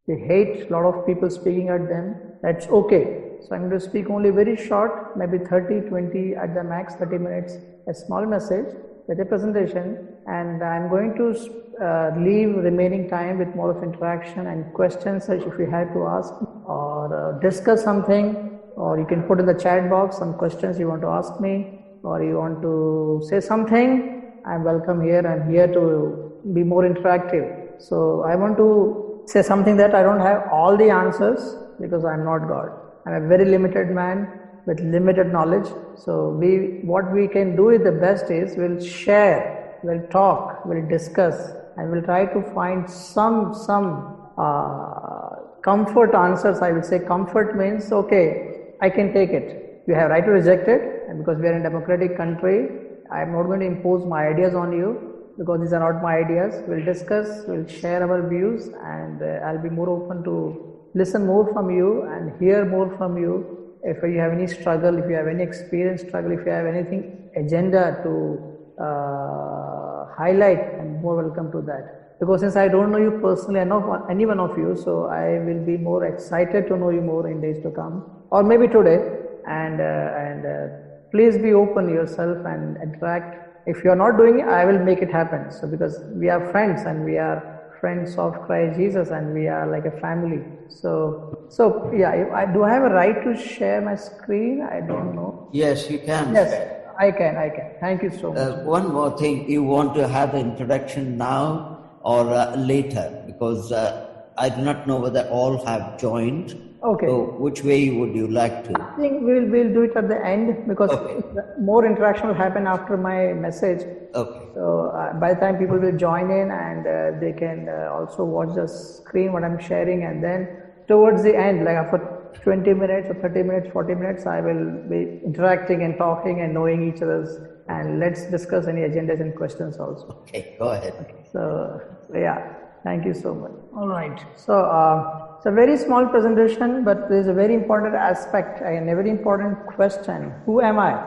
They hate a lot of people speaking at them. That's okay. So I'm going to speak only very short, maybe 30, 20 at the max, 30 minutes, a small message with a presentation, and I'm going to leave remaining time with more of interaction and questions if you have to ask or discuss something, or you can put in the chat box some questions you want to ask me, or you want to say something. I'm welcome here. I'm here to be more interactive. So I want to say something that I don't have all the answers because I'm not God. I'm a very limited man with limited knowledge. So what we can do is the best is we'll share, we'll talk, we'll discuss, and we'll try to find some comfort answers. I would say comfort means, okay, I can take it. You have right to reject it, and because we are in a democratic country, I'm not going to impose my ideas on you because these are not my ideas. We'll discuss, we'll share our views, and I'll be more open to listen more from you and hear more from you. If you have any struggle, if you have any experience struggle, if you have anything agenda to highlight, I'm more welcome to that. Because since I don't know you personally, I know any one of you, so I will be more excited to know you more in days to come, or maybe today. And please be open yourself and interact. If you are not doing it, I will make it happen. So because we are friends and we are friends of Christ Jesus and we are like a family. So yeah, do I have a right to share my screen? I don't know. Yes, you can. Yes, I can. Thank you so much. One more thing, you want to have the introduction now or later? Because I do not know whether all have joined. Okay. So which way would you like to? I think we'll do it at the end because more interaction will happen after my message. Okay. So by the time people will join in and they can also watch the screen what I'm sharing, and then towards the end, like after 20 minutes or 30 minutes, 40 minutes, I will be interacting and talking and knowing each other's, and let's discuss any agendas and questions also. Okay, go ahead. Okay. So yeah, thank you so much. All right. So it's a very small presentation, but there is a very important aspect and a very important question. Who am I?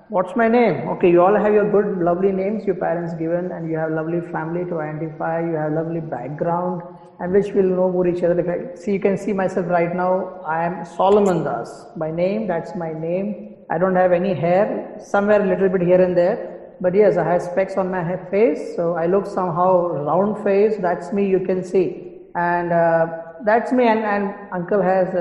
What's my name? Okay, you all have your good, lovely names your parents given, and you have lovely family to identify. You have lovely background, and which will know more each other. See, you can see myself right now. I am Solomon Das. My name, that's my name. I don't have any hair. Somewhere a little bit here and there. But yes, I have specs on my face, so I look somehow round face. That's me, you can see. And that's me, and uncle has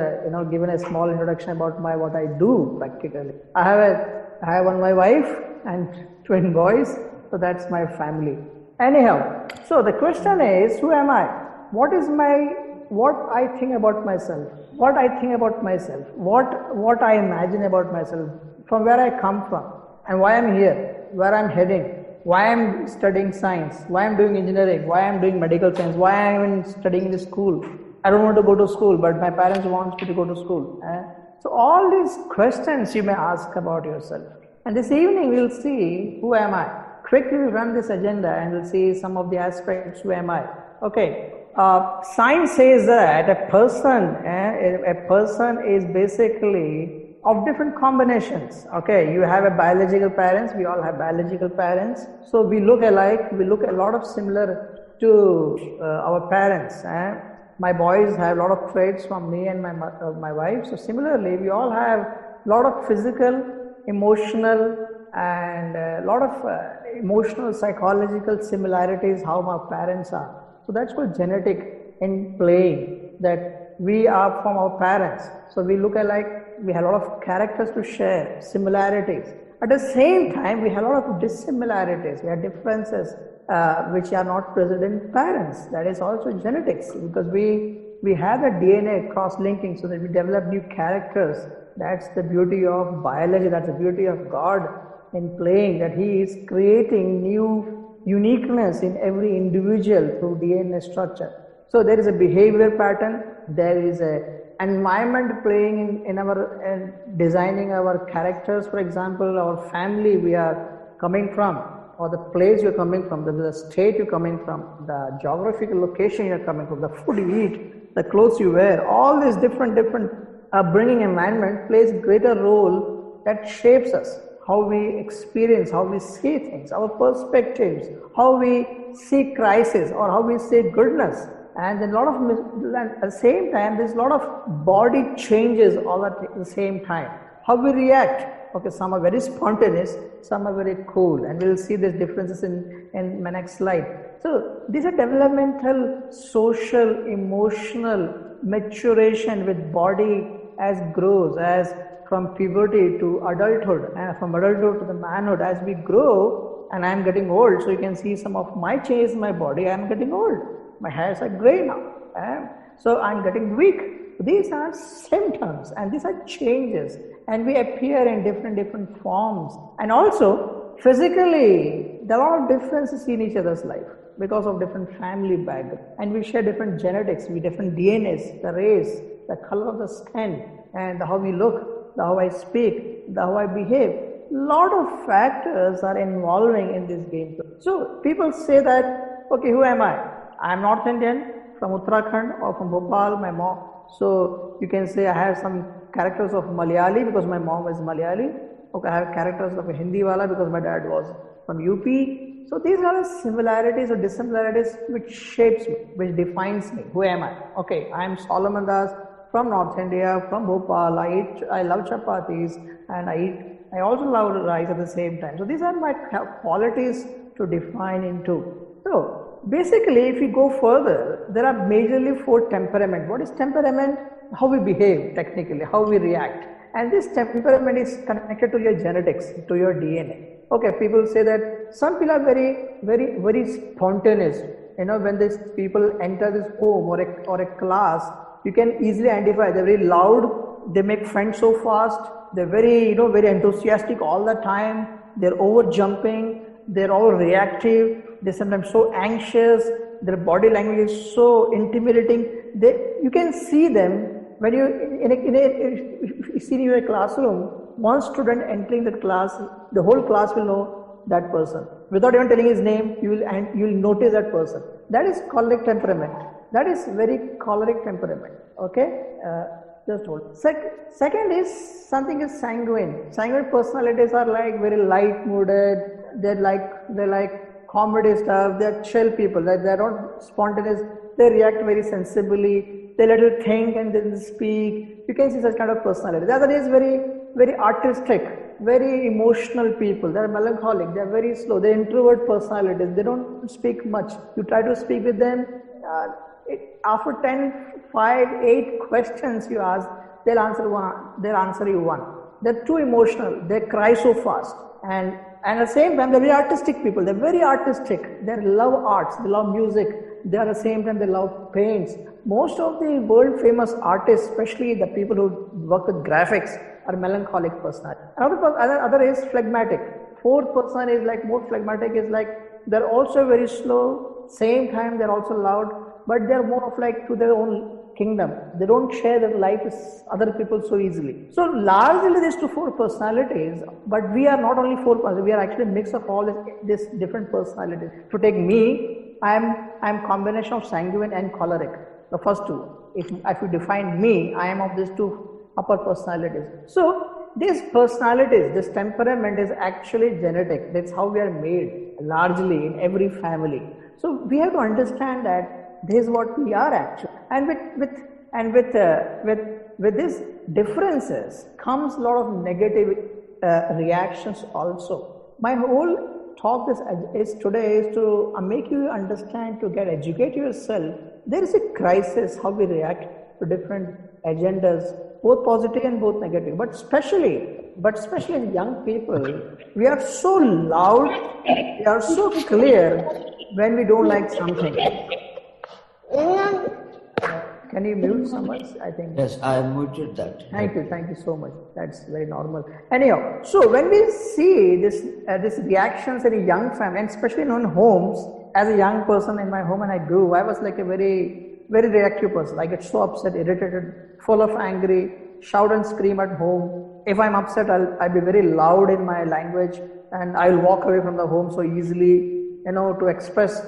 given a small introduction about what I do practically. I have my wife and twin boys, so that's my family. Anyhow, so the question is, who am I? What I think about myself, what I think about myself, what I imagine about myself, from where I come from, and why I'm here, where I'm heading, why I'm studying science, why I'm doing engineering, why I'm doing medical science, why I'm studying in the school. I don't want to go to school, but my parents want me to go to school. So all these questions you may ask about yourself. And this evening we'll see who am I. Quickly we'll run this agenda and we'll see some of the aspects, who am I. Okay, science says that a person is basically of different combinations. Okay, you have a biological parents, we all have biological parents. So we look alike, we look a lot of similar to our parents. My boys have a lot of traits from me and my wife. So similarly, we all have a lot of physical, emotional, and a lot of emotional, psychological similarities how our parents are. So that's called genetic in playing, that we are from our parents. So we look alike, we have a lot of characters to share, similarities. At the same time, we have a lot of dissimilarities, we have differences which are not present in parents. That is also genetics, because we have a DNA cross-linking so that we develop new characters. That's the beauty of biology, that's the beauty of God in playing, that He is creating new uniqueness in every individual through DNA structure. So there is a behavior pattern, there is a environment playing in our designing our characters. For example, our family we are coming from, or the place you're coming from, the state you're coming from, the geographical location you're coming from, the food you eat, the clothes you wear, all these different upbringing environment plays greater role that shapes us, how we experience, how we see things, our perspectives, how we see crisis or how we see goodness. and then a lot of, at the same time, there's a lot of body changes all at the same time. How we react. Okay, some are very spontaneous, some are very cool, and we'll see these differences in my next slide. So these are developmental, social, emotional maturation with body as grows, as from puberty to adulthood, and from adulthood to the manhood. As we grow, and I'm getting old, so you can see some of my changes in my body. I'm getting old. My hairs are gray now. So I'm getting weak. These are symptoms and these are changes, and we appear in different forms. And also physically, there are a lot of differences in each other's life because of different family background, and we share different genetics, we different DNAs, the race, the color of the skin, and how we look, how I speak, how I behave. Lot of factors are involving in this game. So people say that, okay, who am I? I'm North Indian from Uttarakhand or from Bhopal, my mom. So you can say I have some characters of Malayali because my mom is Malayali. Okay, I have characters of a Hindi wala because my dad was from UP. So these are the similarities or dissimilarities which shapes me, which defines me. Who am I? Okay, I am Solomon Das from North India, from Bhopal. I love chapatis, and I also love rice at the same time. So these are my qualities to define into. So basically, if we go further, there are majorly 4 temperaments. What is temperament? How we behave technically, how we react. And this temperament is connected to your genetics, to your DNA. Okay, people say that some people are very spontaneous. You know, when these people enter this home or a class, you can easily identify. They're very loud, they make friends so fast, they're very enthusiastic all the time, they're over jumping, they're all reactive, they're sometimes so anxious, their body language is so intimidating. You can see them when you see in a classroom. One student entering the class, the whole class will know that person. Without even telling his name, you will notice that person. That is choleric temperament. That is very choleric temperament. Okay, just hold. Second is something is sanguine. Sanguine personalities are like very light-mooded. They're like comedy stuff. They're chill people. They're not spontaneous. They react very sensibly. They let you think and then speak. You can see such kind of personality. The other is very artistic, very emotional people. They're melancholic. They're very slow. They're introvert personalities. They don't speak much. You try to speak with them. After 10, 5, 8 questions you ask, they'll answer you one. They're too emotional. They cry so fast. And at the same time, they're very artistic people. They're very artistic. They love arts. They love music. They at the same time, they love paints. Most of the world famous artists, especially the people who work with graphics, are melancholic personality. Other is phlegmatic. Fourth person is like more phlegmatic, is like they're also very slow. Same time, they're also loud, but they're more of like to their own kingdom. They don't share their life with other people so easily. So largely these 4 personalities, but we are not only 4 personalities, we are actually a mix of all these different personalities. To take me, I'm combination of sanguine and choleric, the first 2. If you define me, I am of these 2 upper personalities. So these personalities, this temperament is actually genetic. That's how we are made largely in every family. So we have to understand that this is what we are actually. And with these differences comes a lot of negative reactions also. My whole talk today is to make you understand, to educate yourself. There is a crisis how we react to different agendas, both positive and both negative. But especially in young people, we are so loud, we are so clear when we don't like something. Can you mute someone? I think. Yes, I muted that. Thank you so much. That's very normal. Anyhow, so when we see this reactions in a young family, and especially in homes, as a young person in my home, and I grew, I was like a very reactive person. I get so upset, irritated, full of angry, shout and scream at home. If I'm upset, I'll be very loud in my language, and I'll walk away from the home so easily, to express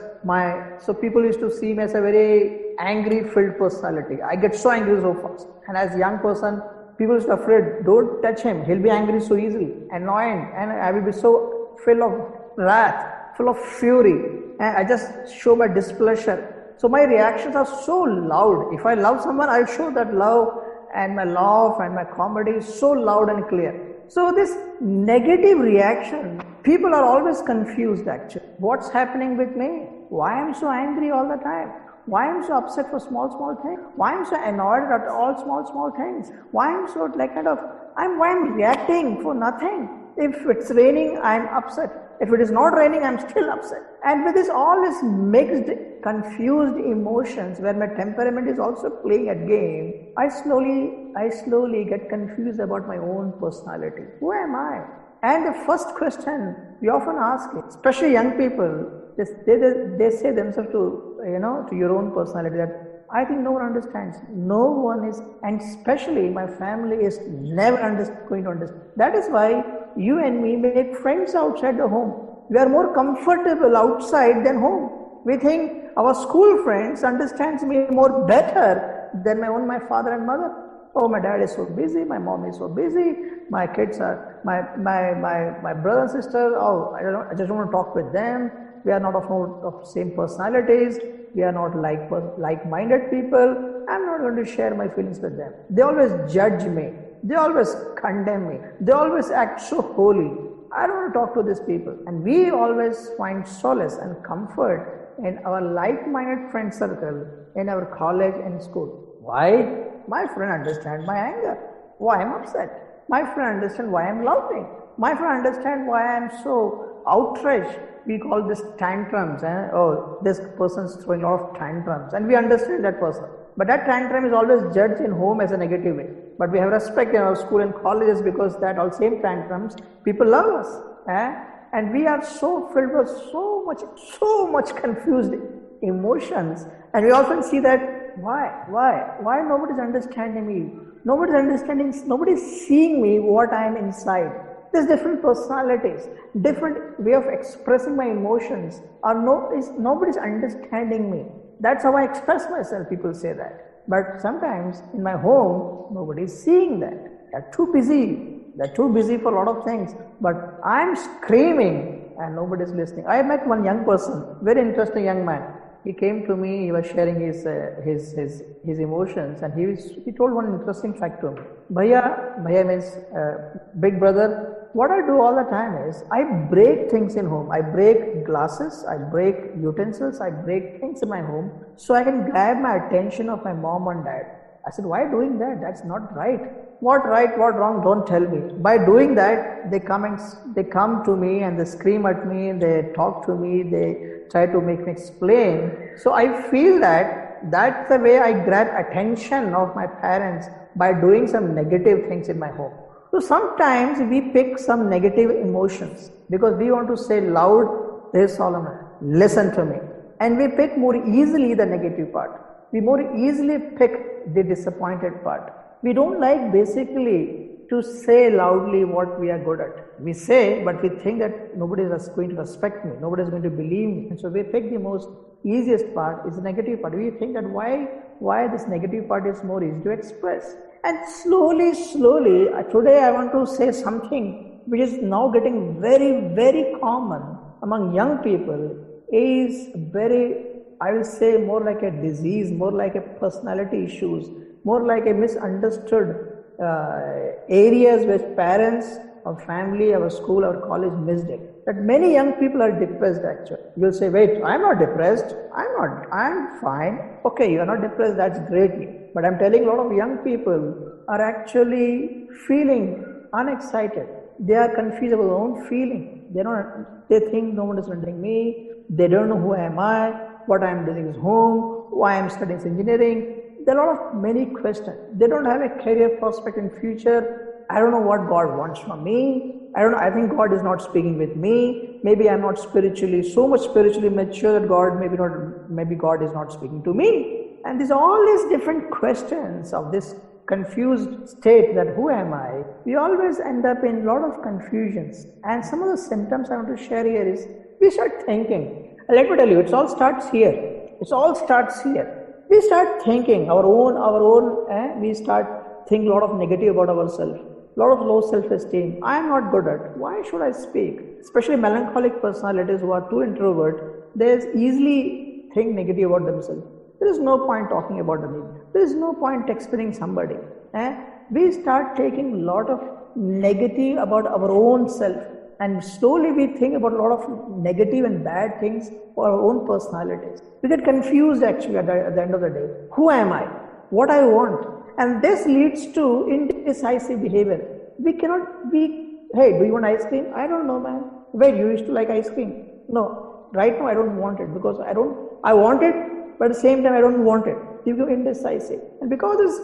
so people used to see me as a very angry filled personality. I get so angry so fast. And as a young person, people used to be afraid, don't touch him, he'll be angry so easily, annoying, and I will be so full of wrath, full of fury, and I just show my displeasure So my reactions are so loud. If I love someone, I show that love, and my laugh and my comedy is so loud and clear. So this negative reaction, people are always confused actually. What's happening with me? Why I'm so angry all the time? Why I'm so upset for small things? Why I'm so annoyed at all small things? Why I'm so why I'm reacting for nothing? If it's raining, I'm upset. If it is not raining, I'm still upset. And with all this mixed, confused emotions, where my temperament is also playing a game, I slowly get confused about my own personality. Who am I? And the first question we often ask, especially young people, they say themselves to your own personality that I think no one understands. No one is, and especially my family is never going to understand. That is why you and me make friends outside the home. We are more comfortable outside than home. We think our school friends understands me more better than my father and mother. Oh, my dad is so busy, my mom is so busy, my kids are, my brother and sister, oh, I just don't want to talk with them. We are not of same personalities. We are not like-minded people. I'm not going to share my feelings with them. They always judge me. They always condemn me. They always act so holy. I don't want to talk to these people. And we always find solace and comfort in our like-minded friend circle in our college and school. Why? My friend understands my anger, why I'm upset. My friend understands why I'm laughing. My friend understands why I'm so outraged. We call this tantrums. Oh, this person's throwing a lot of tantrums, and we understand that person. But that tantrum is always judged in home as a negative way. But we have respect in our school and colleges because that all same tantrums, people love us. And we are so filled with so much confused emotions. And we often see that why nobody's understanding me? Nobody's seeing me what I am inside. There's different personalities, different way of expressing my emotions, nobody's understanding me. That's how I express myself, people say that. But sometimes in my home, nobody's seeing that. They're too busy for a lot of things. But I'm screaming and nobody's listening. I met one young person, very interesting young man. He came to me, he was sharing his emotions, and he told one interesting fact to me. Bhaiya means big brother. What I do all the time is, I break things in home. I break glasses, I break utensils, I break things in my home, so I can grab my attention of my mom and dad. I said, why doing that? That's not right. What right, what wrong, don't tell me. By doing that, they come to me and they scream at me, they talk to me, they try to make me explain. So I feel that that's the way I grab attention of my parents, by doing some negative things in my home. So sometimes we pick some negative emotions because we want to say loud, "Hey Solomon, listen to me." And we pick more easily the negative part. We more easily pick the disappointed part. We don't like basically to say loudly what we are good at. We say, but we think that nobody is going to respect me, nobody is going to believe me. And so we pick the most easiest part, is the negative part. We think that why this negative part is more easy to express. And slowly, today I want to say something which is now getting very, very common among young people, is very, I will say, more like a disease, more like a personality issues, more like a misunderstood areas which parents, our family, our school, our college missed it. That many young people are depressed actually. You'll say, wait, I'm not depressed. I'm fine. Okay, you are not depressed, that's great. But I'm telling a lot of young people are actually feeling unexcited. They are confused about their own feeling. They think no one is understanding me. They don't know who am I, what I am doing is home, why I am studying engineering. There are a lot of many questions. They don't have a career prospect in future. I don't know what God wants from me. I think God is not speaking with me. Maybe I'm not so much spiritually mature that maybe God is not speaking to me. And there's all these different questions of this confused state, that who am I? We always end up in a lot of confusions. And some of the symptoms I want to share here is, we start thinking. Let me tell you, it all starts here. We start thinking we start thinking a lot of negative about ourselves, a lot of low self-esteem. I am not good at. Why should I speak? Especially melancholic personalities who are too introvert, they easily think negative about themselves. There is no point talking about them. There is no point explaining somebody. We start taking a lot of negative about our own self, and slowly we think about a lot of negative and bad things for our own personalities. We get confused actually at the end of the day. Who am I? What I want? And this leads to indecisive behavior. We cannot be, hey, do you want ice cream? I don't know, man. Wait, you used to like ice cream? No, right now I don't want it because I want it, but at the same time I don't want it. You go indecisive. And because this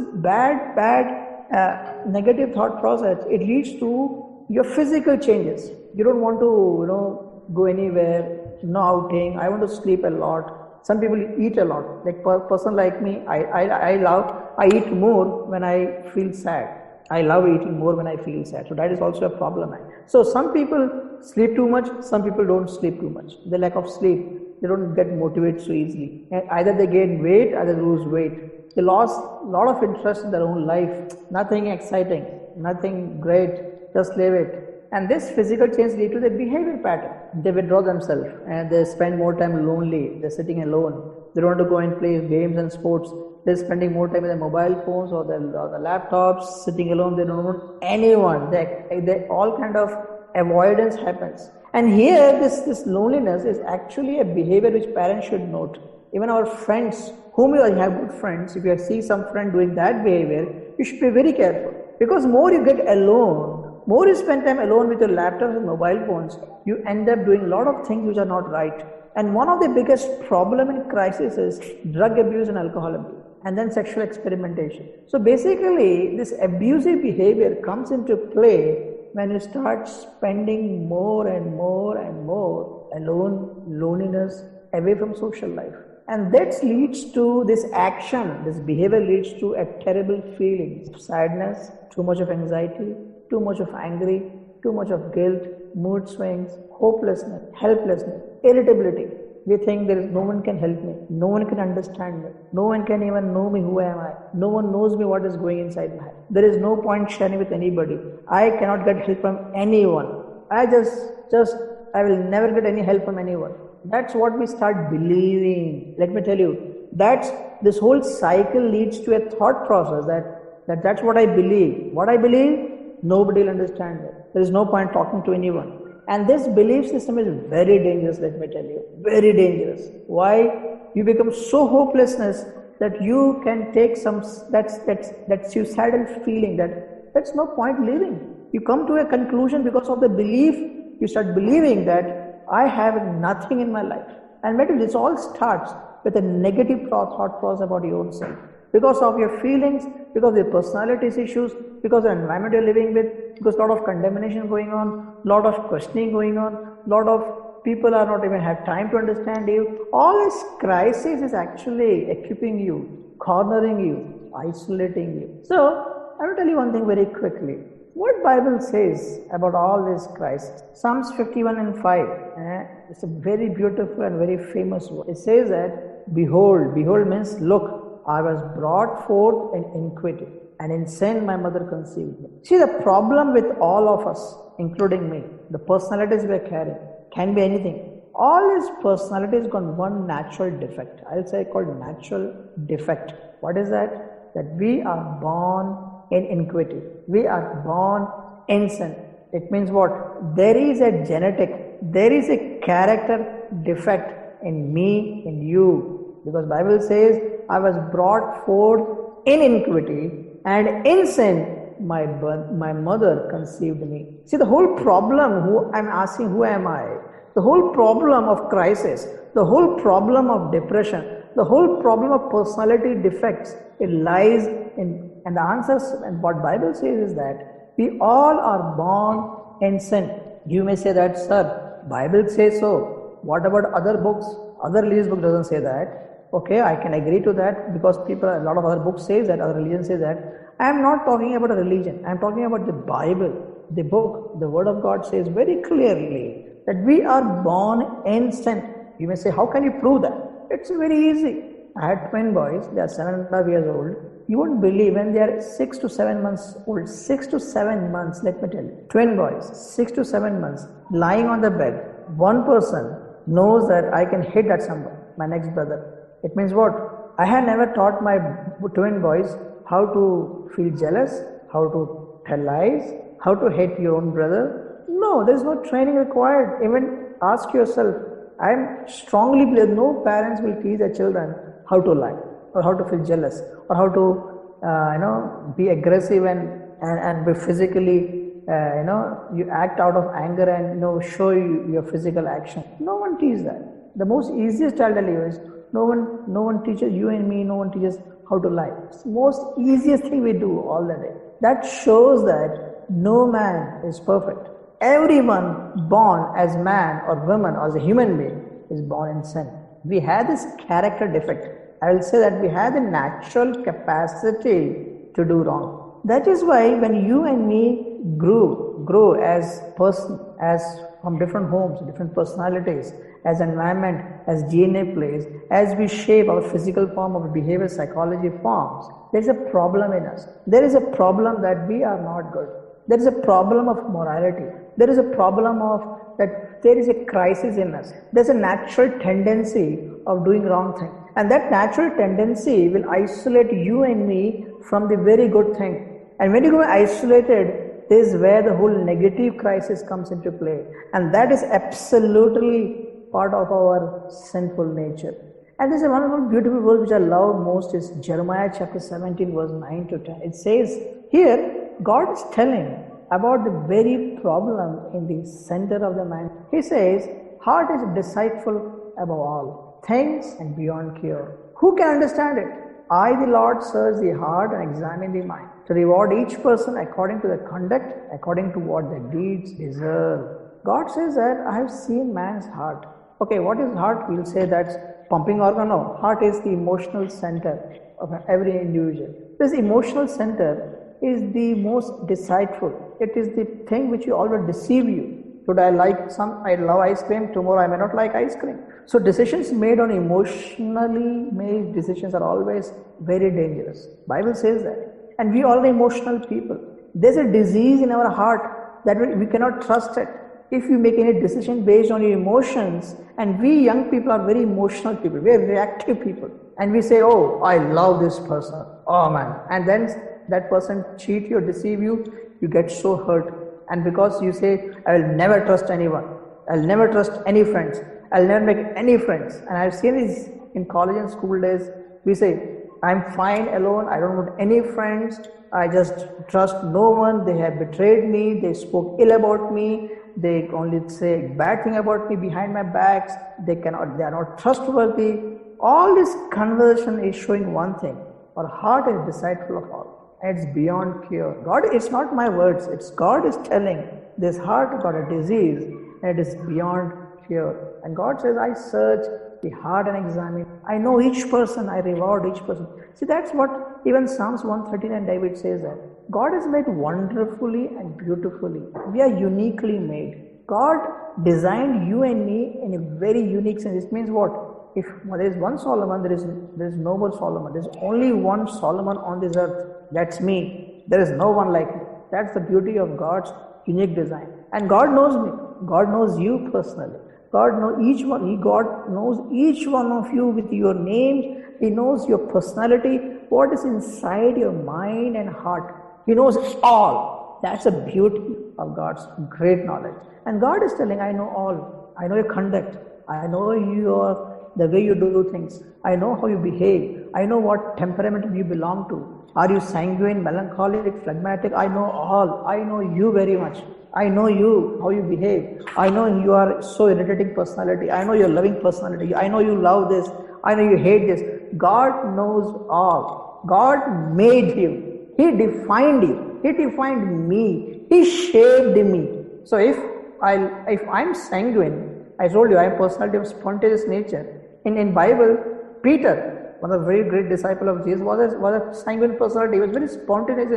negative thought process, it leads to your physical changes. You don't want to, go anywhere, no outing. I want to sleep a lot. Some people eat a lot. Like person like me, I eat more when I feel sad. I love eating more when I feel sad. So that is also a problem. So some people sleep too much, some people don't sleep too much. The lack of sleep, they don't get motivated so easily. And either they gain weight, either they lose weight. They lost a lot of interest in their own life. Nothing exciting, nothing great, just live it. And this physical change leads to the behavior pattern. They withdraw themselves and they spend more time lonely. They're sitting alone. They don't want to go and play games and sports. They're spending more time with their mobile phones or the laptops, sitting alone. They don't want anyone. They all kind of avoidance happens. And here, this loneliness is actually a behavior which parents should note. Even our friends, whom you have good friends, if you see some friend doing that behavior, you should be very careful. Because more you get alone, more you spend time alone with your laptops and mobile phones, you end up doing a lot of things which are not right. And one of the biggest problem in crisis is drug abuse and alcohol abuse, and then sexual experimentation. So basically, this abusive behavior comes into play when you start spending more and more and more alone, loneliness, away from social life. And that leads to this action, this behavior leads to a terrible feeling of sadness, too much of anxiety, too much of angry, too much of guilt, mood swings, hopelessness, helplessness, irritability. We think there is no one can help me, no one can understand me, no one can even know me, who am I, no one knows me what is going inside my head. There is no point sharing with anybody. I cannot get help from anyone. I will never get any help from anyone. That's what we start believing. Let me tell you, this whole cycle leads to a thought process that's what I believe. What I believe, nobody will understand it. There is no point talking to anyone. And this belief system is very dangerous, let me tell you. Very dangerous. Why? You become so hopelessness that you can take that suicidal feeling that's no point living. You come to a conclusion because of the belief. You start believing that I have nothing in my life. And maybe this all starts with a negative thought process about your own self. Because of your feelings, because of your personality issues, because of the environment you're living with, because a lot of condemnation going on, a lot of questioning going on, a lot of people are not even have time to understand you. All this crisis is actually equipping you, cornering you, isolating you. So, I will tell you one thing very quickly. What Bible says about all this crisis? Psalms 51 and 5. It's a very beautiful and very famous word. It says that, behold means look, I was brought forth in iniquity, and in sin my mother conceived me. See, the problem with all of us, including me, the personalities we are carrying, can be anything. All these personalities got one natural defect. I'll say called natural defect. What is that? That we are born in iniquity. We are born in sin. It means what? There is a there is a character defect in me, in you. Because Bible says, I was brought forth in iniquity, and in sin my mother conceived me. See, the whole problem, who am I? The whole problem of crisis, the whole problem of depression, the whole problem of personality defects, it lies in, and the answers, and what Bible says is that we all are born in sin. You may say that, sir, Bible says so. What about other books? Other religious book doesn't say that. Okay, I can agree to that because a lot of other books say that, other religions say that. I am not talking about a religion. I am talking about the Bible, the book. The Word of God says very clearly that we are born in sin. You may say, how can you prove that? It's very easy. I had twin boys. They are 7.5 years old. You won't believe when they are 6 to 7 months old. 6 to 7 months, let me tell you. Twin boys, 6 to 7 months, lying on the bed. One person knows that I can hit at somebody. my next brother. It means what? I had never taught my twin boys how to feel jealous, how to tell lies, how to hate your own brother. No, there is no training required. Even ask yourself, I am strongly believe no parents will teach their children how to lie or how to feel jealous or how to be aggressive and be physically you act out of anger and show your physical action. No one teaches that. The most easiest I'll tell you is no one teaches you and me, no one teaches how to lie. It's the most easiest thing we do all the day. That shows that no man is perfect. Everyone born as man or woman or as a human being is born in sin. We have this character defect. I will say that we have the natural capacity to do wrong. That is why when you and me grow as person, as from different homes, different personalities, as environment, as DNA plays, as we shape our physical form, our behavior psychology forms, there is a problem in us. There is a problem that we are not good. There is a problem of morality. There is a problem of that there is a crisis in us. There's a natural tendency of doing wrong thing. And that natural tendency will isolate you and me from the very good thing. And when you go isolated, this is where the whole negative crisis comes into play. And that is absolutely part of our sinful nature. And there's a wonderful, beautiful verse which I love most is Jeremiah chapter 17 verse 9 to 10. It says, here God is telling about the very problem in the center of the mind. He says, heart is deceitful above all things and beyond cure. Who can understand it? I, the Lord, search the heart and examine the mind, to reward each person according to their conduct, according to what their deeds deserve. God says that I have seen man's heart. Okay, what is heart? We'll say that's pumping organ. No, heart is the emotional center of every individual. This emotional center is the most deceitful. It is the thing which will always deceive you. Today I love ice cream, tomorrow I may not like ice cream. So decisions made on emotionally made decisions are always very dangerous. Bible says that. And we are emotional people. There's a disease in our heart that we cannot trust it. If you make any decision based on your emotions, and we young people are very emotional people, we are reactive people, and we say, oh, I love this person, oh man, and then that person cheat you or deceive you, you get so hurt. And because you say, I will never trust anyone, I'll never trust any friends, I'll never make any friends. And I've seen this in college and school days. We say, I'm fine alone, I don't want any friends, I just trust no one, they have betrayed me, they spoke ill about me, they only say bad thing about me behind my backs, they are not trustworthy. All this conversion is showing one thing, our heart is deceitful of all. It's beyond cure. God, it's not my words, it's God is telling this heart got a disease and it is beyond cure. And God says, I search the heart and examine. I know each person, I reward each person. See, that's what even Psalms 139 David says that. God is made wonderfully and beautifully. We are uniquely made. God designed you and me in a very unique sense. It means what? If there is one Solomon, there is no more Solomon. There is only one Solomon on this earth. That's me. There is no one like me. That's the beauty of God's unique design. And God knows me. God knows you personally. God knows each one. God knows each one of you with your names. He knows your personality, what is inside your mind and heart. He knows all. That's the beauty of God's great knowledge. And God is telling, I know all. I know your conduct. I know the way you do things. I know how you behave. I know what temperament you belong to. Are you sanguine, melancholic, phlegmatic? I know all. I know you very much. I know you, how you behave. I know you are so irritating personality. I know your loving personality. I know you love this. I know you hate this. God knows all. God made you. He defined you. He defined me. He shaped me. So if I'm sanguine, I told you I am personality of spontaneous nature. In Bible, Peter, one of the very great disciple of Jesus, was a sanguine personality. He was very spontaneous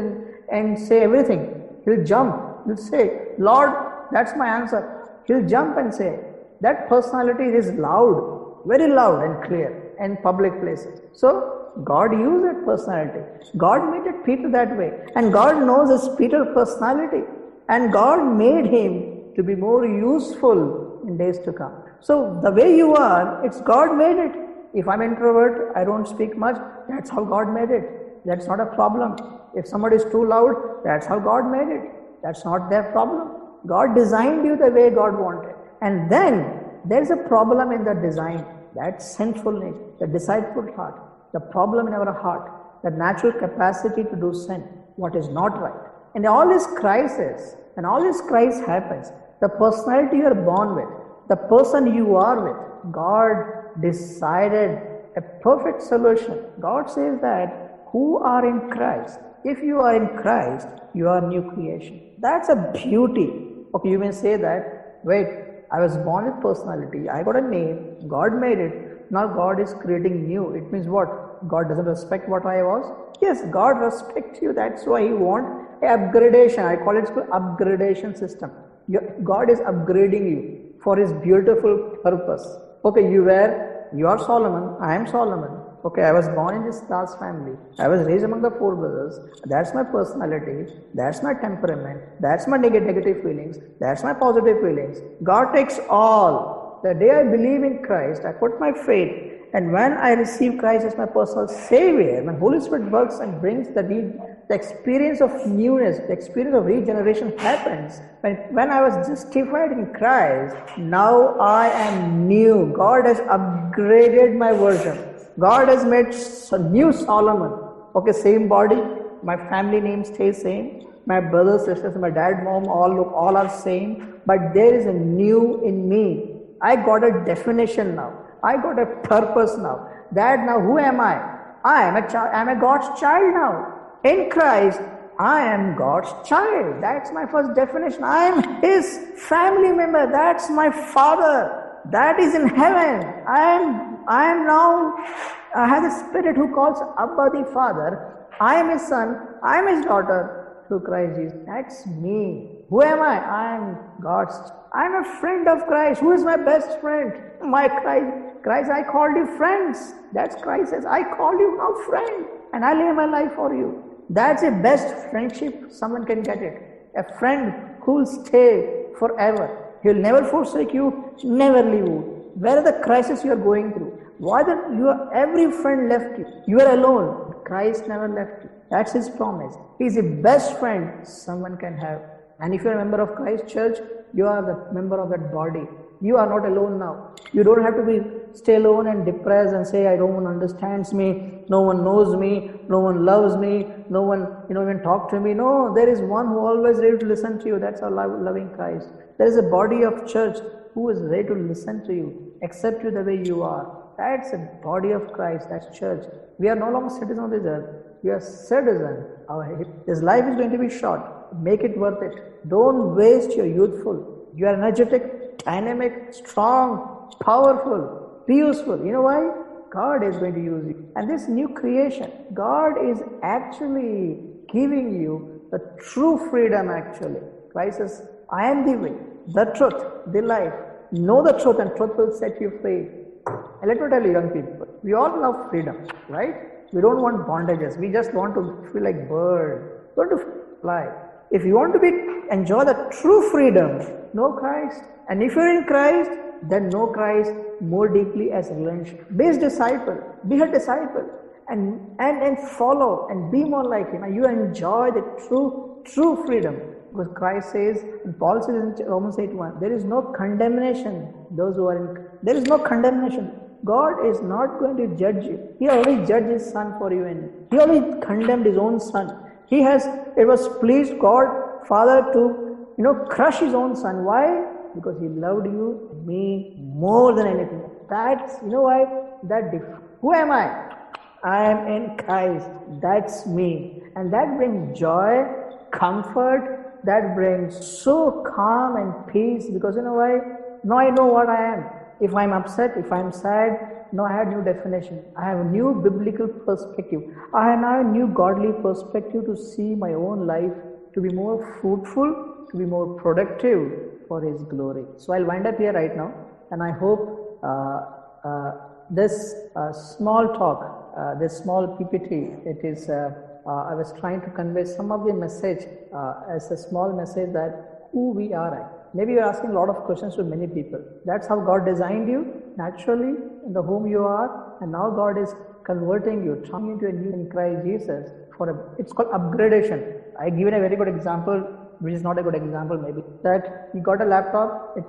and say everything. He'll jump. He'll say, Lord, that's my answer. He'll jump and say. That personality is loud, very loud and clear in public places. So God used that personality. God made it Peter that way. And God knows his Peter personality. And God made him to be more useful in days to come. So the way you are, it's God made it. If I'm introvert, I don't speak much, that's how God made it. That's not a problem. If somebody is too loud, that's how God made it. That's not their problem. God designed you the way God wanted. And then there's a problem in the design. That's sinful nature, the deceitful heart, the problem in our heart, the natural capacity to do sin, what is not right. And all this crisis, and all this crisis happens, the personality you are born with, the person you are with, God decided a perfect solution. God says that who are in Christ, if you are in Christ, you are new creation. That's a beauty. Okay, you may say that, wait, I was born with personality, I got a name, God made it, now God is creating new. It means what? God doesn't respect what I was? Yes, God respects you, that's why He wants a upgradation. I call it upgradation system. God is upgrading you for His beautiful purpose. Okay, you are Solomon, I am Solomon. Okay, I was born in this large family. I was raised among the four brothers. That's my personality. That's my temperament. That's my negative feelings. That's my positive feelings. God takes all. The day I believe in Christ, I put my faith. And when I receive Christ as my personal Savior, when Holy Spirit works and brings the experience of newness, the experience of regeneration happens. When I was justified in Christ, now I am new. God has upgraded my version. God has made a new Solomon. Okay, same body. My family name stays same. My brothers, sisters, my dad, mom, all are same. But there is a new in me. I got a definition now. I got a purpose now. That now, who am I? I am a child. I am a God's child now. In Christ, I am God's child. That's my first definition. I am His family member. That's my Father. That is in heaven. I am now, I have a Spirit who calls Abba the Father. I am His son. I am His daughter through Christ Jesus. That's me. Who am I? I am God's. I am a friend of Christ. Who is my best friend? My Christ, I called you friends. That's Christ says, I call you now friend. And I lay my life for you. That's the best friendship someone can get it. A friend who will stay forever. He will never forsake you, never leave you. Where the crisis you are going through, every friend left you. You are alone. Christ never left you. That's His promise. He is the best friend someone can have. And if you are a member of Christ Church, you are the member of that body. You are not alone now. You don't have to stay alone and depressed and say, no one understands me, no one knows me, no one loves me, no one even talk to me. No, there is one who always ready to listen to you. That's our loving Christ. There is a body of church who is ready to listen to you, accept you the way you are. That's a body of Christ, that's church. We are no longer citizens of this earth. We are citizens. This life is going to be short. Make it worth it. Don't waste your youthful. You are energetic, dynamic, strong, powerful, be useful. You know why? God is going to use you. And this new creation, God is actually giving you the true freedom actually. Christ says, I am the way, the truth, the life. Know the truth and truth will set you free. And let me tell you, young people, we all love freedom, right? We don't want bondages. We just want to feel like birds. We want to fly. If you want to enjoy the true freedom, know Christ. And if you're in Christ, then know Christ more deeply as a relationship. Be His disciple. Be her disciple. And follow and be more like Him. And you enjoy the true freedom. Because Christ says, and Paul says in Romans 8:1, there is no condemnation. There is no condemnation. God is not going to judge you. He already judged His Son for you and me. He already condemned His own Son. It was pleased God, Father, to, crush His own Son. Why? Because He loved you, me, more than anything. That's, why? Who am I? I am in Christ. That's me. And that brings joy, comfort, that brings so calm and peace, because why? Now I know what I am. If I'm upset, if I'm sad, now I have new definition. I have a new biblical perspective. I have now a new godly perspective to see my own life to be more fruitful, to be more productive for His glory. So I'll wind up here right now, and I hope this small talk, this small PPT, it is I was trying to convey some of the message as a small message that who we are. Maybe you're asking a lot of questions to many people. That's how God designed you, naturally, in the whom you are. and now God is converting you, turning into a new in Christ Jesus. It's called upgradation. I given a very good example, which is not a good example maybe, that you got a laptop, it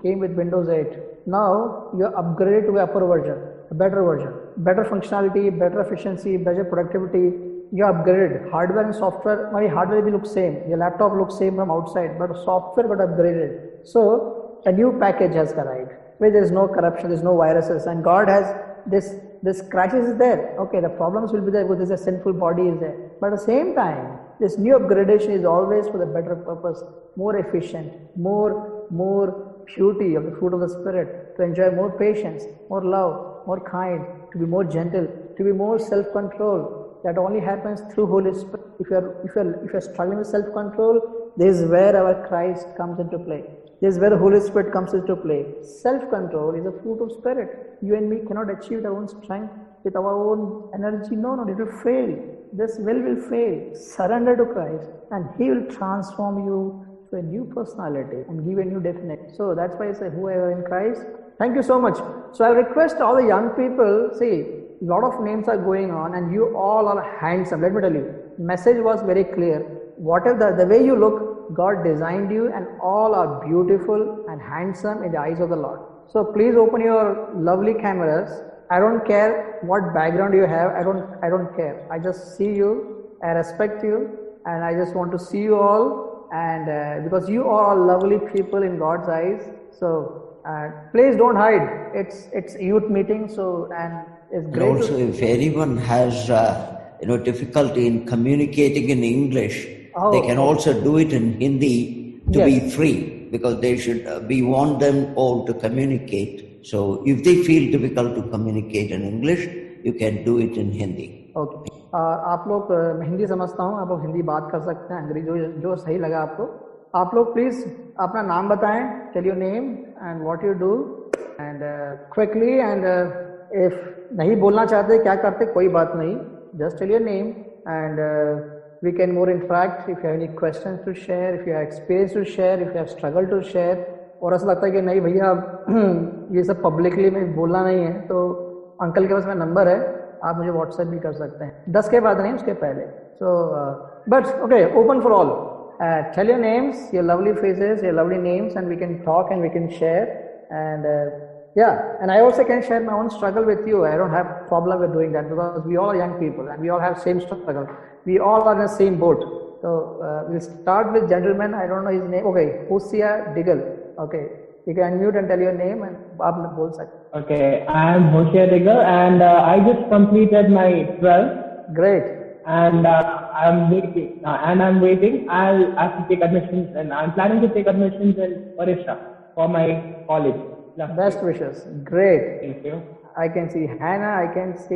came with Windows 8. Now you're upgraded to a upper version, a better version, better functionality, better efficiency, better productivity. You're upgraded. Hardware and software, my hardware will look same, your laptop looks same from outside, but software got upgraded. So a new package has arrived where there is no corruption, there is no viruses, and God has this crisis is there. Okay, the problems will be there because there's a sinful body is there. But at the same time, this new upgradation is always for the better purpose, more efficient, more purity of the fruit of the Spirit, to enjoy more patience, more love, more kind, to be more gentle, to be more self-control. That only happens through Holy Spirit. If you're struggling with self-control, this is where our Christ comes into play. This is where the Holy Spirit comes into play. Self-control is a fruit of Spirit. You and me cannot achieve our own strength with our own energy. No, it will fail. This will fail. Surrender to Christ and He will transform you to a new personality and give a new definition. So that's why I say, whoever in Christ. Thank you so much. So I'll request all the young people, see, a lot of names are going on and you all are handsome. Let me tell you, message was very clear. Whatever the way you look, God designed you and all are beautiful and handsome in the eyes of the Lord. So please open your lovely cameras. I don't care what background you have. I don't care. I just see you. I respect you, and I just want to see you all. And because you all are lovely people in God's eyes. So please don't hide. It's youth meeting. So and it's great. And also, if anyone has difficulty in communicating in English, they can also do it in Hindi to be free, because they should. We want them all to communicate. So if they feel difficult to communicate in English, you can do it in Hindi. Okay. आप लोग मैं हिंदी समझता हूँ, आप लोग हिंदी बात कर सकते हैं, अंग्रेजी जो सही लगा आपको. आप लोग प्लीज अपना नाम बताएं. Tell your name and what you do and quickly, and if नहीं बोलना चाहते क्या करते कोई बात नहीं. Just tell your name and we can more interact. If you have any questions to share, if you have experience to share, if you have struggle to share, और ऐसा लगता है कि नहीं भैया ये सब पब्लिकली में बोलना नहीं है, तो अंकल के पास मेरा नंबर है, आप मुझे व्हाट्सएप भी कर सकते हैं. 10 के बाद नहीं, उसके पहले. So but okay, open for all. Tell your names, your lovely faces, your lovely names, and we can talk and we can share. And and I also can share my own struggle with you. I don't have problem with doing that, because we all are young people and we all have same struggle. We all are in the same boat. So we'll start with gentleman. I don't know his name. Okay, Hosea Diggle. Okay, you can unmute and tell your name and आप बोल सकते. Okay, I am Hosea Diggle and I just completed my 12th. Great. And I'm waiting. I'll have to take admissions, and I'm planning to take admissions in Orissa for my college. Best wishes. Great. Thank you. I can see Hannah. I can see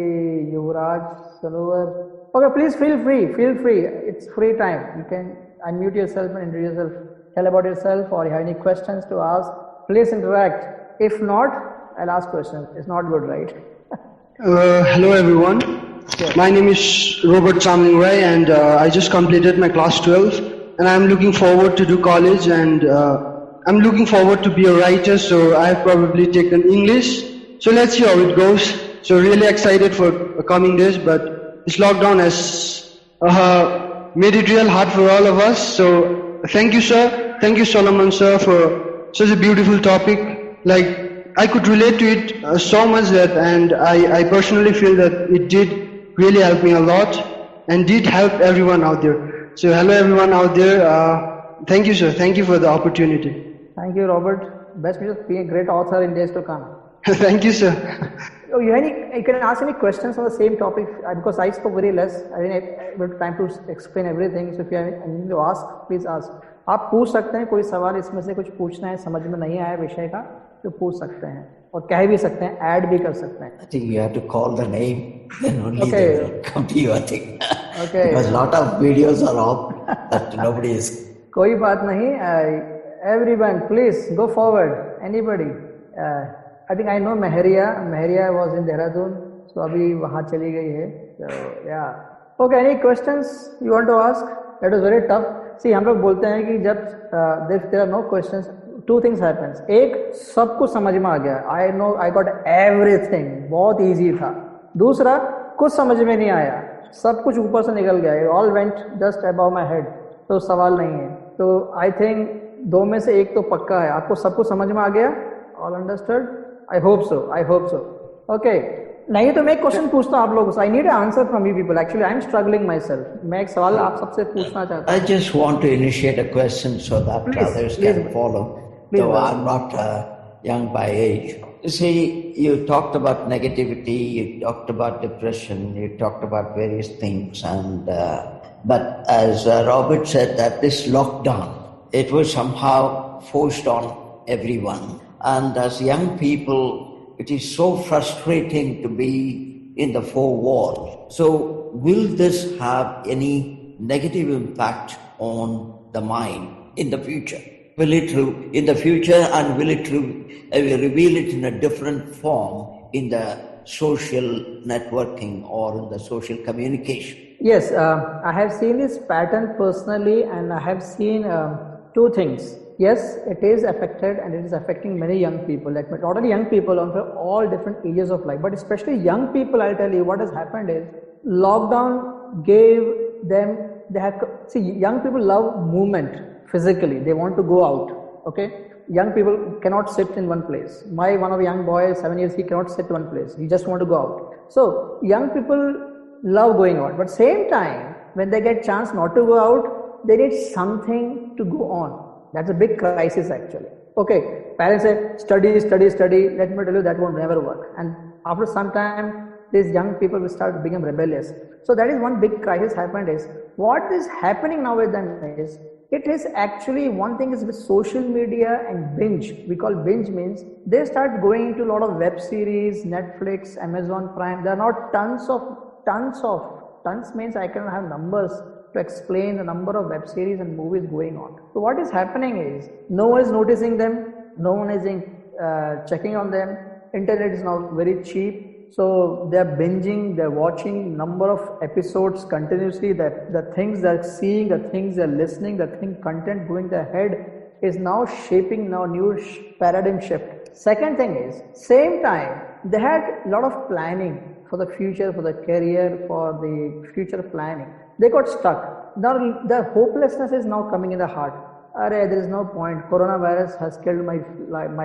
Yuvraj, Sanovar. Okay, please feel free. It's free time. You can unmute yourself and introduce yourself. Tell about yourself, or you have any questions to ask. Please interact. If not, I'll ask questions. It's not good, right? Hello everyone. Yes. My name is Robert Samlingrai, and I just completed my class 12, and I'm looking forward to do college, and I'm looking forward to be a writer, so I've probably taken English. So let's see how it goes. So really excited for coming days, but this lockdown has made it real hard for all of us. So thank you, sir. Thank you, Solomon, sir, for such a beautiful topic. Like, I could relate to it so much that, and I personally feel that it did really help me a lot and did help everyone out there. So hello everyone out there. Thank you, sir. Thank you for the opportunity. Thank you, Robert. Best wishes. Be a great author in days to come. Thank you, sir. Oh, you can ask any questions on the same topic, because I spoke very less. I didn't have time to explain everything. So if you have anything to ask, please ask. आप पूछ सकते हैं, कोई सवाल इसमें से कुछ पूछना है, समझ में नहीं आया विषय का, तो पूछ सकते हैं, और कह भी सकते हैं, ऐड भी कर सकते हैं. I think you have to call the name, then only Okay. they will come to you, I think. Okay. Because a lot of videos are up that nobody is. कोई बात नहीं. Everyone, please go forward. Anybody? I think I know Meheria. Meheria was in Dehradun, so अभी वहाँ चली गई है. So yeah. Okay. Any questions you want to ask? That was very tough. See, हम लोग बोलते हैं कि जब there are no questions, two things happens. एक, सब कुछ समझ में आ गया, I know I got everything, बहुत easy था. दूसरा, कुछ समझ में नहीं आया, सब कुछ ऊपर से निकल गया, it all went just above my head. तो सवाल नहीं है. तो I think दो में से एक तो पक्का है. आपको सब कुछ समझ में आ गया? All understood? I hope so. I hope so. Okay. नहीं तो मैं एक क्वेश्चन पूछता हूँ आप लोगों से. I need an answer from you people. Actually, I am struggling myself. मैं एक सवाल आप सबसे पूछना चाहता हूँ. I just want to initiate a question so that others can follow. Though I'm not young by age. You see, you talked about negativity, you talked about depression, you talked about various things, and but as Robert said, that this lockdown, it was somehow forced on everyone, and as young people, it is so frustrating to be in the four walls. So, will this have any negative impact on the mind in the future? Will it in the future, and will it reveal it in a different form in the social networking or in the social communication? Yes, I have seen this pattern personally, and I have seen two things. Yes, it is affected, and it is affecting many young people. Like not only young people, also all different ages of life, but especially young people. I'll tell you what has happened is lockdown gave them. Young people love movement. Physically, they want to go out. Okay, young people cannot sit in one place. One of the young boy, 7 years, he cannot sit in one place. He just want to go out. So young people love going out, but same time, when they get chance not to go out, they need something to go on. That's a big crisis actually. Okay, parents say study. Let me tell you, that won't never work. And after some time, these young people will start become rebellious. So that is one big crisis happened. Is what is happening now with them is. It is actually one thing is with social media and binge. We call binge means they start going into a lot of web series, Netflix, Amazon Prime. There are not tons means I can have numbers to explain the number of web series and movies going on. So what is happening is no one is noticing them, no one is checking on them. Internet is now very cheap. So they are binging, they are watching number of episodes continuously. That the things they are seeing, the things they are listening, the content going their head is now shaping now new paradigm shift. Second thing is, same time they had a lot of planning for the future, for the career, for the future planning. They got stuck. Now the hopelessness is now coming in the heart. There is no point. Coronavirus has killed my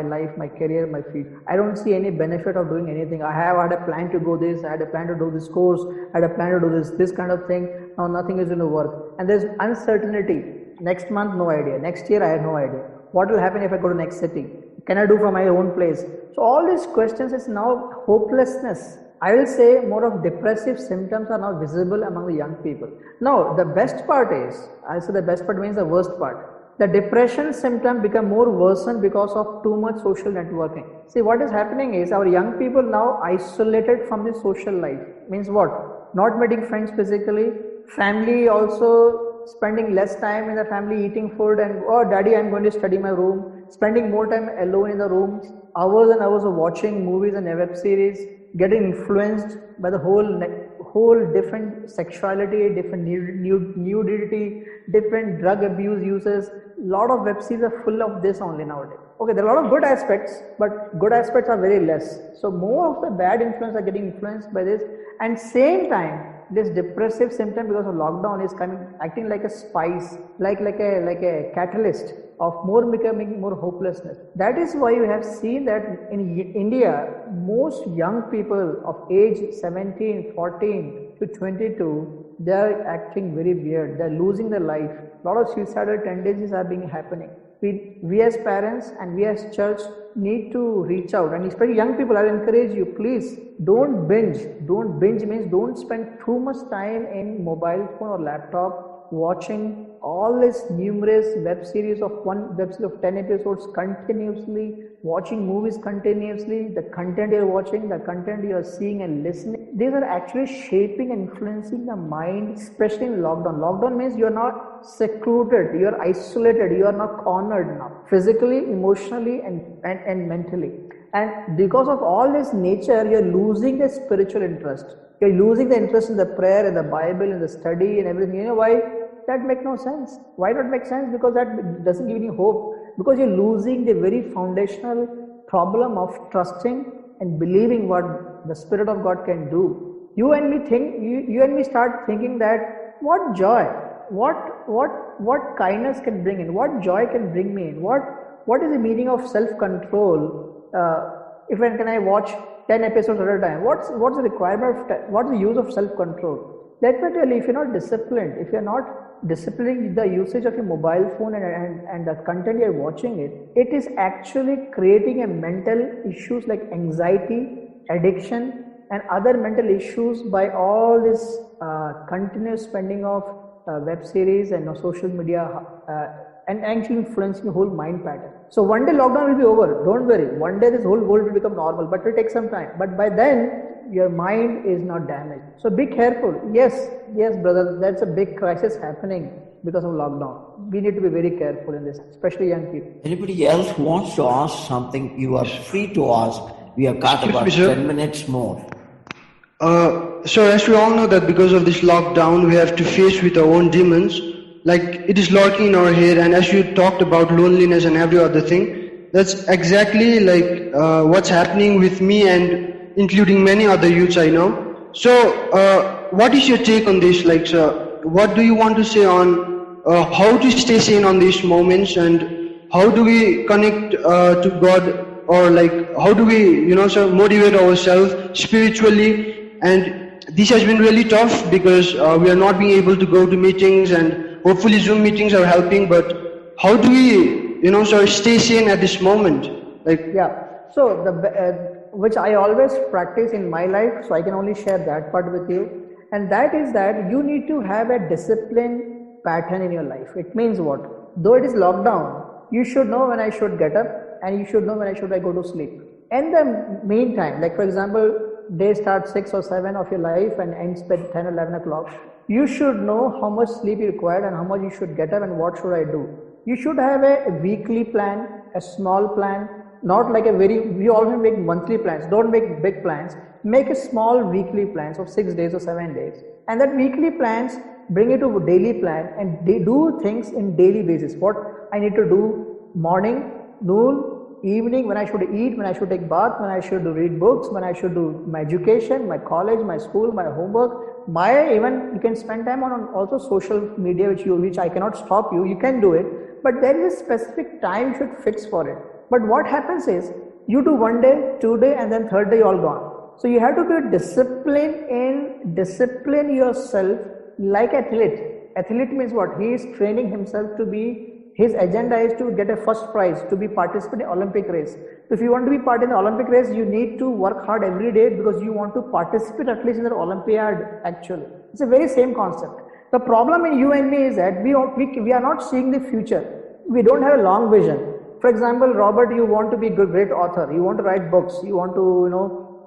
life, my career, my future. I don't see any benefit of doing anything. I had a plan to go this, I had a plan to do this course, I had a plan to do this kind of thing. Now nothing is going to work. And there's uncertainty. Next month, no idea. Next year, I have no idea. What will happen if I go to next city? Can I do from my own place? So all these questions is now hopelessness. I will say more of depressive symptoms are now visible among the young people. Now, the best part is, I say the best part means the worst part. The depression symptom become more worsened because of too much social networking. See, what is happening is our young people now isolated from the social life. Means what? Not meeting friends physically, family also spending less time in the family eating food and, oh daddy, I'm going to study my room, spending more time alone in the room, hours and hours of watching movies and web series, getting influenced by the whole different sexuality, different nudity, different drug abuse uses. Lot of web series are full of this only nowadays. Okay, there are a lot of good aspects, but good aspects are very less. So more of the bad influence are getting influenced by this, and same time this depressive symptom because of lockdown is acting like a spice, like a catalyst of more becoming more hopelessness. That is why you have seen that in India, most young people of age 17, 14 to 22, they are acting very weird. They are losing their life. A lot of suicidal tendencies are being happening. We as parents and we as church need to reach out, and especially young people, I encourage you, please don't binge. Don't binge means don't spend too much time in mobile phone or laptop watching all this numerous web series of 10 episodes continuously, watching movies continuously. The content you're watching, the content you're seeing and listening, these are actually shaping and influencing the mind, especially in lockdown. Lockdown means you're not secluded, you're isolated, you are not cornered now, physically, emotionally and mentally. And because of all this nature, you're losing the spiritual interest. You're losing the interest in the prayer, in the Bible, in the study and everything. You know why? That makes no sense. Why not make sense? Because that doesn't give any hope. because you're losing the very foundational problem of trusting and believing what the Spirit of God can do. You and me start thinking that what joy, what kindness can bring in, what joy can bring me in, what is the meaning of self-control? If can I watch 10 episodes at a time? What's the requirement of what's the use of self-control? Let me tell you, if you're not disciplined, if you're not disciplining the usage of your mobile phone and the content you're watching it is actually creating a mental issues like anxiety, addiction, and other mental issues by all this continuous spending of web series and social media and actually influencing the whole mind pattern. So one day lockdown will be over, don't worry. One day this whole world will become normal, but it will take some time. But by then, your mind is not damaged. So be careful. Yes, brother, that's a big crisis happening because of lockdown. We need to be very careful in this, especially young people. Anybody else wants to ask something, you are free to ask. We have got about 10 minutes more. So as we all know that because of this lockdown, we have to face with our own demons. Like it is lurking in our head, and as you talked about loneliness and every other thing, that's exactly like what's happening with me and including many other youths I know. So what is your take on this? Like, sir, what do you want to say on how to stay sane on these moments, and how do we connect to God, or like how do we, sir, motivate ourselves spiritually? And this has been really tough because we are not being able to go to meetings, and hopefully Zoom meetings are helping, but how do we, sir, stay sane at this moment? Like, yeah, so which I always practice in my life, so I can only share that part with you, and that is that you need to have a discipline pattern in your life. It means what? Though it is lockdown, you should know when I should get up, and you should know when I should go to sleep. In the meantime, like for example, day starts 6 or 7 of your life and ends by 10 or 11 o'clock. You should know how much sleep you require and how much you should get up and what should I do. You should have a weekly plan, a small plan, not like we always make monthly plans. Don't make big plans. Make a small weekly plans of 6 days or 7 days. And that weekly plans, bring it to a daily plan and do things in daily basis. What I need to do morning, noon, evening, when I should eat, when I should take bath, when I should read books, when I should do my education, my college, my school, my homework, even you can spend time on also social media, which I cannot stop you. You can do it, but there is a specific time you should fix for it. But what happens is you do 1 day, 2 day, and then 3rd day all gone. So you have to be discipline yourself like athlete. Athlete means what? He is training himself to be. His agenda is to get a first prize, to be participant in Olympic race. So if you want to be part in the Olympic race, you need to work hard every day because you want to participate at least in the Olympiad actually. It's a very same concept. The problem in you and me is that we are not seeing the future. We don't have a long vision. For example, Robert, you want to be a great author. You want to write books. You want to,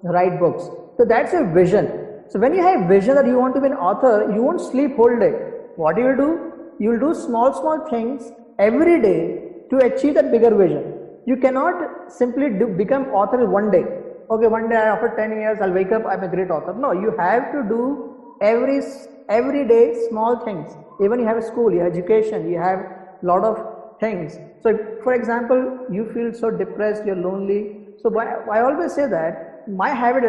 write books. So that's a vision. So when you have vision that you want to be an author, you won't sleep whole day. What you will do? You will do small things every day to achieve that bigger vision. You cannot simply become author one day. Okay, one day after 10 years I'll wake up, I'm a great author. No, you have to do every day small things. Even you have a school, you have education, you have lot of things. So for example, you feel so depressed, you're lonely. So I always say that my habit,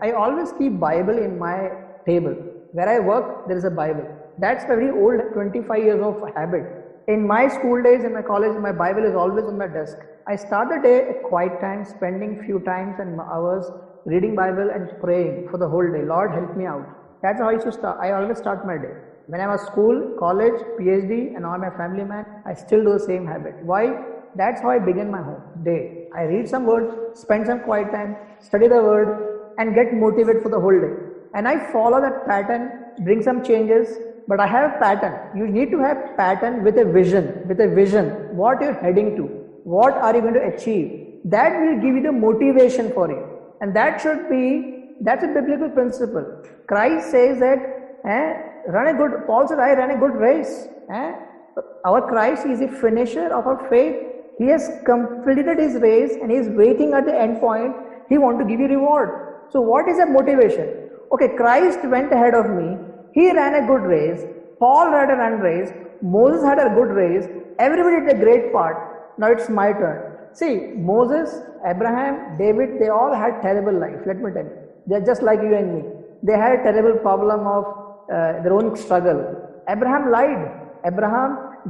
I always keep Bible in my table. Where I work, there is a Bible. That's a very old 25 years of habit. In my school days, in my college, my Bible is always on my desk. I start the day at quiet time, spending few times and hours reading Bible and praying for the whole day. Lord, help me out. That's how I used to start. I always start my day. When I was school, college, PhD, and now I'm a family man, I still do the same habit. Why? That's how I begin my whole day. I read some word, spend some quiet time, study the word, and get motivated for the whole day. And I follow that pattern, bring some changes, but I have a pattern. You need to have pattern with a vision, what you're heading to, what are you going to achieve. That will give you the motivation for it. And that's a biblical principle. Christ says that, Paul said, I ran a good race. Our Christ is the finisher of our faith. He has completed his race and he is waiting at the end point. He wants to give you reward. So what is the motivation? Okay, Christ went ahead of me. He ran a good race. Paul ran a run race. Moses had a good race. Everybody did a great part. Now it's my turn. See, Moses, Abraham, David, they all had terrible life. Let me tell you. They're just like you and me. They had a terrible problem of their own struggle. Abraham lied.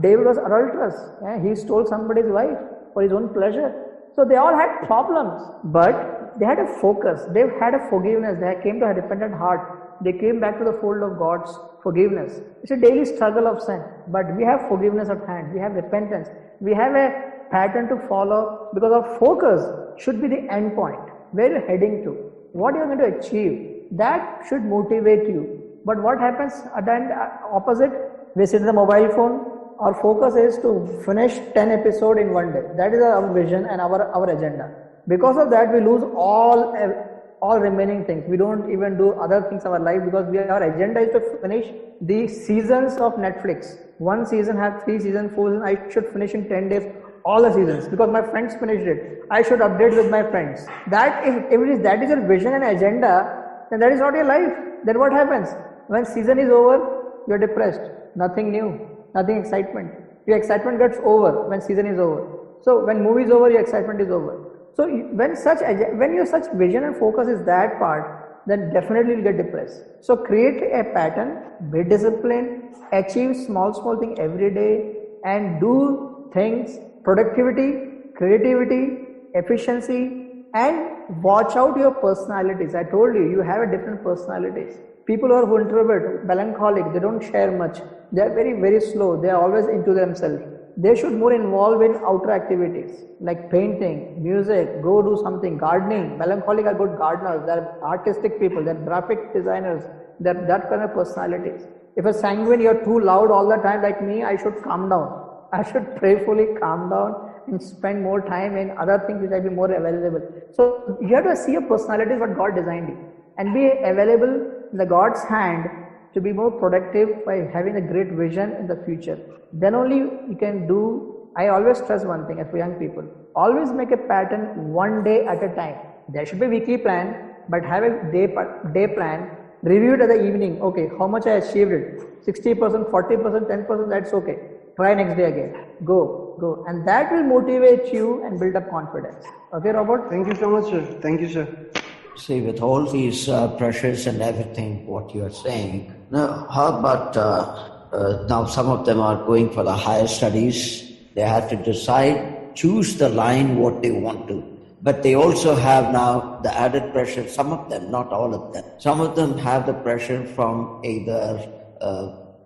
David was adulterous. He stole somebody's wife for his own pleasure. So they all had problems, but they had a focus. They had a forgiveness. They came to a repentant heart. They came back to the fold of God's forgiveness. It's a daily struggle of sin, but we have forgiveness at hand. We have repentance. We have a pattern to follow because our focus should be the end point. Where you're heading to, what you're going to achieve. That should motivate you. But what happens at the end, opposite? We sit in the mobile phone. Our focus is to finish 10 episodes in one day. That is our vision and our agenda. Because of that, we lose all remaining things. We don't even do other things in our life because our agenda is to finish the seasons of Netflix. One season has 3 seasons, 4 seasons. I should finish in 10 days all the seasons because my friends finished it. I should update with my friends. That if that is your vision and agenda, then that is not your life. Then what happens? When season is over, you are depressed. Nothing new. Nothing excitement. Your excitement gets over when season is over. So when movie is over, your excitement is over. So when your such vision and focus is that part, then definitely you'll get depressed. So create a pattern, be disciplined, achieve small thing every day, and do things, productivity, creativity, efficiency, and watch out your personalities. I told you, you have a different personalities. People who are introvert, melancholic, they don't share much. They are very, very slow. They are always into themselves. They should more involve in outer activities like painting, music, go do something, gardening. Melancholic are good gardeners. They are artistic people. They are graphic designers. They are that kind of personalities. If a sanguine, you are too loud all the time like me, I should calm down. I should prayerfully calm down and spend more time in other things which I be more available. So you have to see your personality is what God designed you and be available in the God's hand to be more productive by having a great vision in the future. Then only you can do. I always stress one thing for young people. Always make a pattern one day at a time. There should be a weekly plan, but have a day plan. Review it at the evening. Okay, how much I achieved it? 60%, 40%, 10%, that's okay. Try next day again. Go. And that will motivate you and build up confidence. Okay, Robert? Thank you so much, sir. Thank you, sir. See, with all these pressures and everything, what you are saying, now how about now some of them are going for the higher studies. They have to decide, choose the line what they want to. But they also have now the added pressure, some of them, not all of them. Some of them have the pressure from either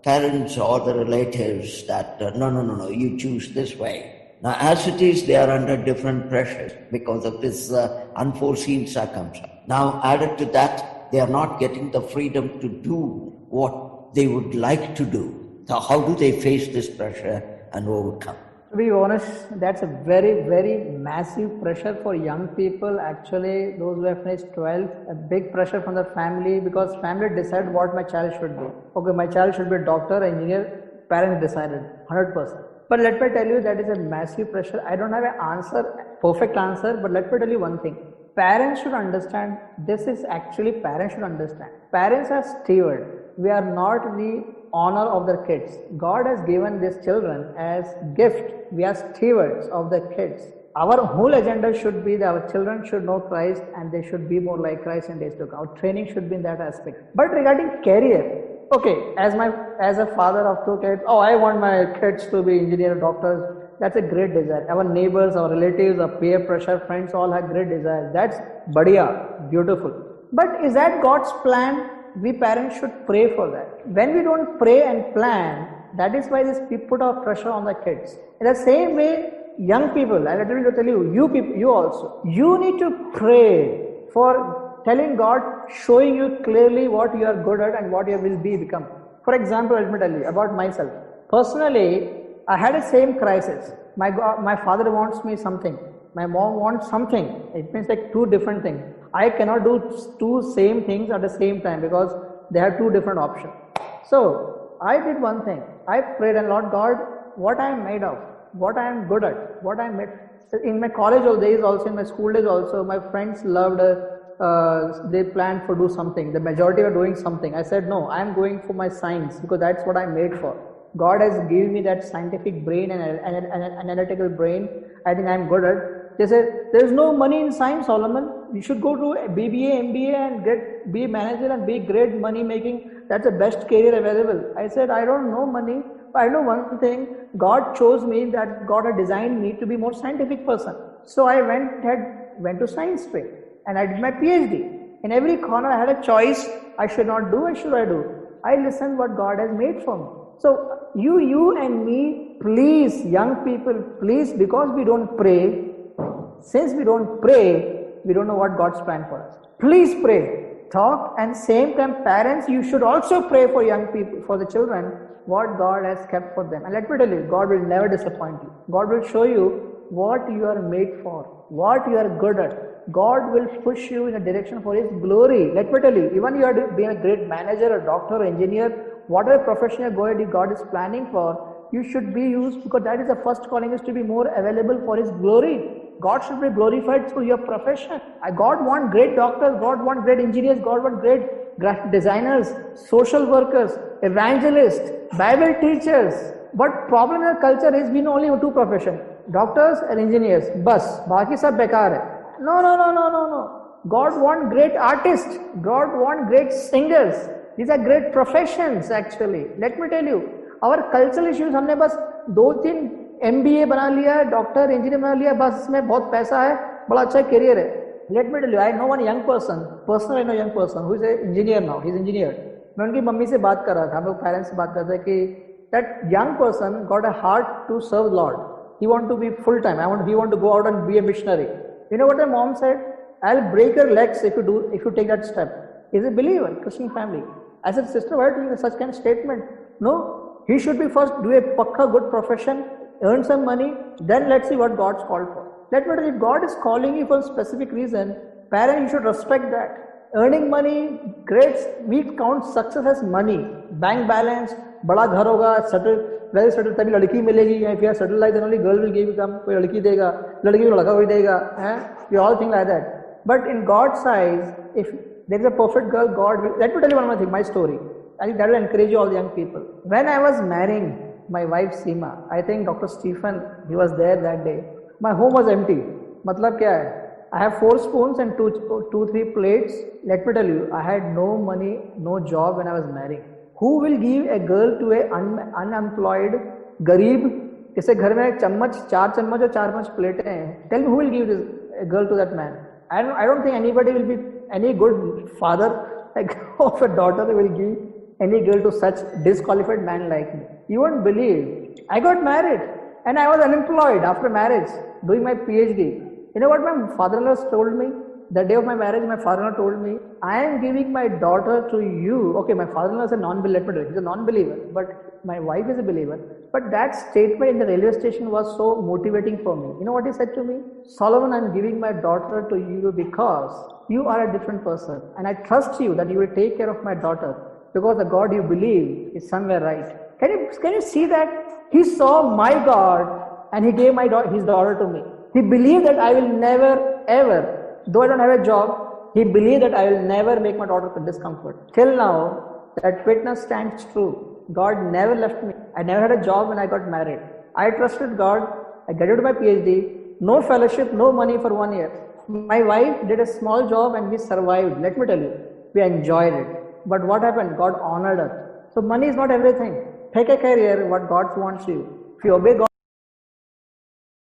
parents or the relatives that no, you choose this way. Now, as it is, they are under different pressures because of this unforeseen circumstance. Now, added to that, they are not getting the freedom to do what they would like to do. So how do they face this pressure and overcome? To be honest, that's a very, very massive pressure for young people. Actually, those who have finished 12th, a big pressure from the family because family decided what my child should be. Okay, my child should be a doctor, engineer, parents decided, 100%. But let me tell you, that is a massive pressure. I don't have an perfect answer, but let me tell you one thing. Parents should understand, parents should understand. Parents are steward. We are not the honor of their kids. God has given these children as gift. We are stewards of the kids. Our whole agenda should be that our children should know Christ and they should be more like Christ in days to come. Our training should be in that aspect. But regarding career, okay, as a father of 2 kids, I want my kids to be engineers, doctors. That's a great desire. Our neighbors, our relatives, our peer pressure, friends all have great desires. That's badhiya, beautiful. But is that God's plan? We parents should pray for that. When we don't pray and plan, that is why we put our pressure on the kids. In the same way, young people, I will tell you, you people, you also, you need to pray for telling God, showing you clearly what you are good at and what you will become. For example, let me tell you about myself. Personally, I had the same crisis. My father wants me something. My mom wants something. It means like 2 different things. I cannot do 2 same things at the same time because they have 2 different options. So I did one thing. I prayed and Lord God, what I am made of, what I am good at, what I am made. In my college days also, in my school days also, my friends loved, they planned for do something. The majority were doing something. I said, no, I am going for my science because that's what I'm made for. God has given me that scientific brain and analytical brain. I think I'm good at. They said, there is no money in science, Solomon. You should go to BBA, MBA and be a manager and be great money making. That's the best career available. I said, I don't know money, but I know one thing. God chose me, that God had designed me to be more scientific person. So I went to science stream and I did my PhD. In every corner I had a choice. I should not do, what should I do? I listened what God has made for me. So you and me, please, young people, please, because we don't pray, since we don't pray, we don't know what God's plan for us. Please pray, talk, and same time parents, you should also pray for young people, for the children, what God has kept for them. And let me tell you, God will never disappoint you. God will show you what you are made for, what you are good at. God will push you in a direction for His glory. Let me tell you, even you are being a great manager, a doctor, or engineer, whatever profession you are going, God is planning for, you should be used, because that is the first calling, is to be more available for His glory. God should be glorified through your profession. God wants great doctors, God wants great engineers, God wants great graphic designers, social workers, evangelists, Bible teachers. But problem in our culture is we know only two professions, doctors and engineers. Bas, baaki sab bekar hai. No. God wants great artists. God wants great singers. These are great professions actually. Let me tell you, our cultural issues, हमने बस 2-3 MBA बना लिया, doctor engineer बना लिया, बस इसमें बहुत पैसा है, बड़ा अच्छा करियर है. Let me tell you, I know one young person, personally I know young person who is an engineer now. He's engineer. मैं उनकी मम्मी से बात कर रहा था, हम लोग पेरेंट्स से बात करते हैं कि that young person got a heart to serve Lord. He want to be full time. He want to go out and be a missionary. You know what my mom said? I'll break your legs if you take that step. He's a believer, Christian family. I said, sister, why are you doing such kind of statement? No, he should be first do a pakka good profession, earn some money, then let's see what God's called for. Let me tell you, if God is calling you for a specific reason, parents, you should respect that. Earning money, great, we count success as money. Bank balance, बड़ा घर होगा, settle, very settled, तभी लड़की मिलेगी. If you are settled like that, only girl will give you come, कोई लड़की देगा, लड़की को लड़का कोई देगा. We all think like that. But in God's eyes, if there is a perfect girl, God will. Let me tell you one more thing, my story. I think that will encourage you all the young people. When I was marrying my wife Seema, I think Dr. Stephen, he was there that day. My home was empty. मतलब क्या है? I have 4 spoons and 3 plates. Let me tell you, I had no money, no job when I was married. Who will give a girl to a unemployed, गरीब, जिसे घर में चम्मच 4 चम्मच और 4-5 प्लेटें हैं? Tell me who will give this a girl to that man? I don't think anybody will be any good father like of a daughter will give any girl to such disqualified man like me. You won't believe. I got married and I was unemployed after marriage, doing my PhD. You know what my father-in-law told me? The day of my marriage, my father-in-law told me, I am giving my daughter to you. Okay, my father-in-law is a non-believer. He's a non-believer, but my wife is a believer. But that statement in the railway station was so motivating for me. You know what he said to me? Solomon, I am giving my daughter to you because you are a different person. And I trust you that you will take care of my daughter because the God you believe is somewhere right. Can you see that? He saw my God and he gave his daughter to me. He believed that I will never ever, though I don't have a job, he believed that I will never make my daughter discomfort. Till now, that witness stands true. God never left me. I never had a job when I got married. I trusted God. I graduated my PhD. No fellowship, no money for 1 year. My wife did a small job and we survived. Let me tell you, we enjoyed it. But what happened? God honored us. So money is not everything. Take a career, what God wants you. If you obey God,